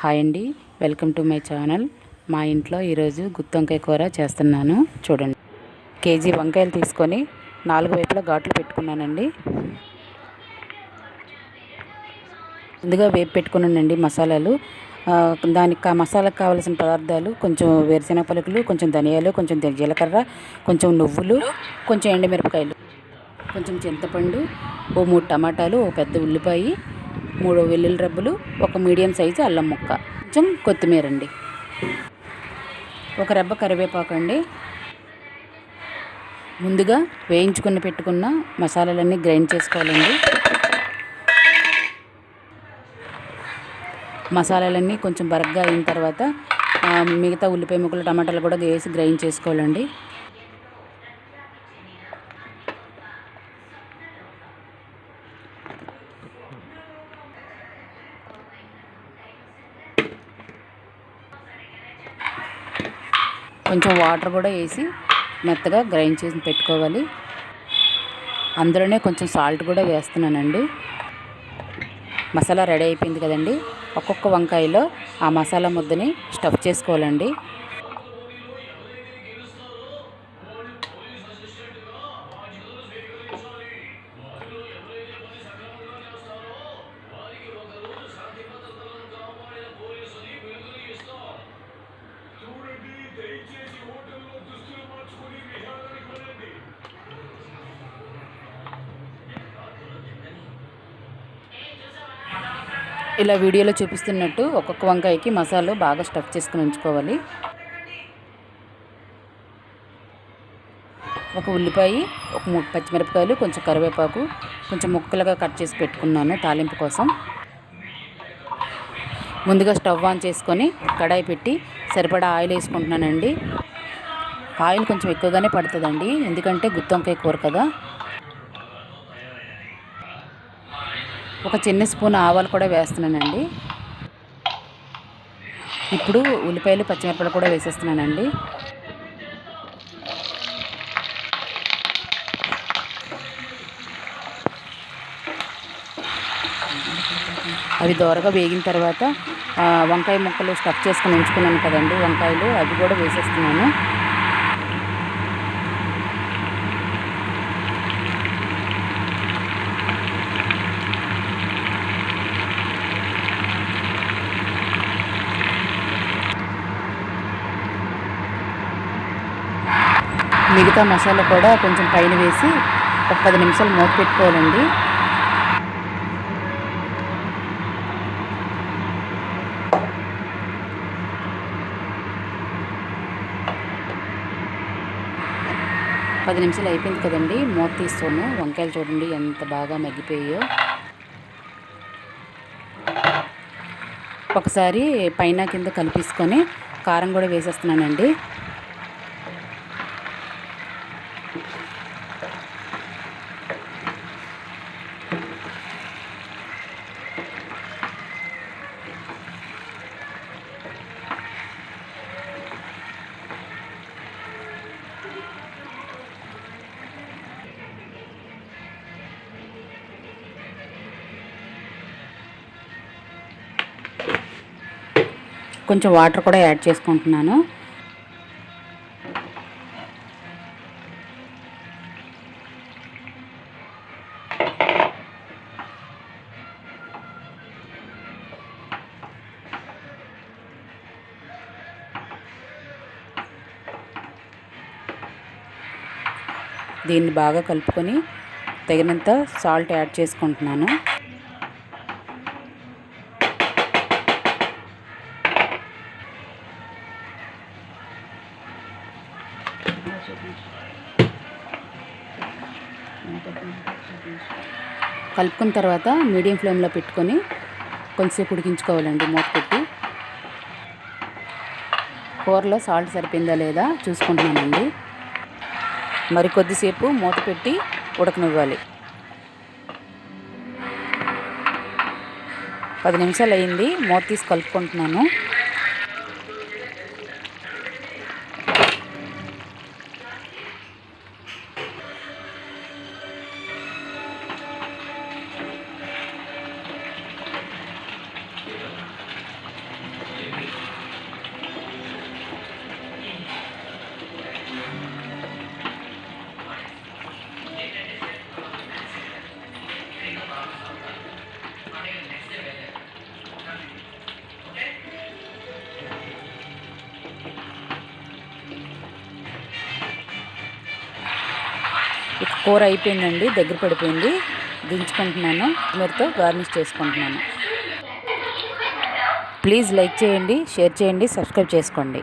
Hi అండి, welcome to my channel. మా ఇంట్లో ఈరోజు గుత్తి వంకాయ కూర చేస్తున్నాను. చూడండి, కేజీ వంకాయలు తీసుకొని 4 వైపులా ఘాట్లు పెట్టుకున్నానండి. ముందుగా వేపు పెట్టుకున్నానండి మసాలాలు. దానికి మసాలాకు కావాల్సిన పదార్థాలు కొంచెం వేరుశెనగ పలుకులు, కొంచెం ధనియాలు, కొంచెం జీలకర్ర, కొంచెం నువ్వులు, కొంచెం ఎండుమిరపకాయలు, కొంచెం చింతపండు, 3 టమాటాలు, ఒక పెద్ద ఉల్లిపాయ, 3 వెల్లుల్లి రబ్బలు, ఒక మీడియం సైజు అల్లం ముక్క, కొంచెం కొత్తిమీర అండి, ఒక రెబ్బ కరివేపాకు అండి. ముందుగా వేయించుకుని పెట్టుకున్న మసాలాలన్నీ గ్రైండ్ చేసుకోవాలండి. మసాలాలన్నీ కొంచెం బరగ్గా అయిన తర్వాత మిగతా ఉల్లిపాయ ముక్కలు, టమాటాలు కూడా వేసి గ్రైండ్ చేసుకోవాలండి. కొంచెం వాటర్ కూడా వేసి మెత్తగా గ్రైండ్ చేసి పెట్టుకోవాలి. అందులోనే కొంచెం సాల్ట్ కూడా వేస్తున్నానండి. మసాలా రెడీ అయిపోయింది కదండి. ఒక్కొక్క వంకాయలో ఆ మసాలా ముద్దని స్టఫ్ చేసుకోవాలండి. ఇలా వీడియోలో చూపిస్తున్నట్టు ఒక్కొక్క వంకాయకి మసాలా బాగా స్టఫ్ చేసుకుని ఉంచుకోవాలి. ఒక ఉల్లిపాయ, ఒక 3 పచ్చిమిరపకాయలు, కొంచెం కరివేపాకు, కొంచెం ముక్కలుగా కట్ చేసి పెట్టుకున్నాను తాలింపు కోసం. ముందుగా స్టవ్ ఆన్ చేసుకొని కడాయి పెట్టి సరిపడా ఆయిల్ వేసుకుంటున్నానండి. ఆయిల్ కొంచెం ఎక్కువగానే పడుతుందండి, ఎందుకంటే గుత్తి వంకాయ కూర కదా. ఒక చిన్న స్పూన్ ఆవాలు కూడా వేస్తున్నానండి. ఇప్పుడు ఉల్లిపాయలు, పచ్చిమిరపకాయలు కూడా వేసేస్తున్నానండి. అవి దోరగా వేగిన తర్వాత వంకాయ ముక్కలు స్టఫ్ చేసుకుని ఉంచుకున్నాను కదండి వంకాయలు, అవి కూడా వేసేస్తున్నాను. మిగతా మసాలా కూడా కొంచెం పైన వేసి ఒక 10 నిమిషాలు మూత పెట్టుకోవాలండి. పది నిమిషాలు అయిపోయింది కదండి, మూత తీస్తాను. వంకాయలు చూడండి ఎంత బాగా మగ్గిపోయాయో. ఒకసారి పైన కింద కలిపేసుకొని కారం కూడా వేసేస్తున్నానండి. కొంచెం వాటర్ కూడా యాడ్ చేసుకుంటున్నాను. దీన్ని బాగా కలుపుకొని తగినంత సాల్ట్ యాడ్ చేసుకుంటున్నాను. కలుపుకున్న తర్వాత మీడియం ఫ్లేమ్లో పెట్టుకొని కొంచెంసేపు ఉడికించుకోవాలండి మూత పెట్టి. కూరలో సాల్ట్ సరిపోయిందా లేదా చూసుకుంటున్నానండి. మరి కొద్దిసేపు మూత పెట్టి ఉడకనివ్వాలి. 10 నిమిషాలు అయింది, మూత తీసి కలుపుకుంటున్నాను. కూర అయిపోయిందండి, దగ్గర పడిపోయింది. దించుకుంటున్నాను, కొత్తిమీరతో గార్నిష్ చేసుకుంటున్నాను. ప్లీజ్ లైక్ చేయండి, షేర్ చేయండి, సబ్స్క్రైబ్ చేసుకోండి.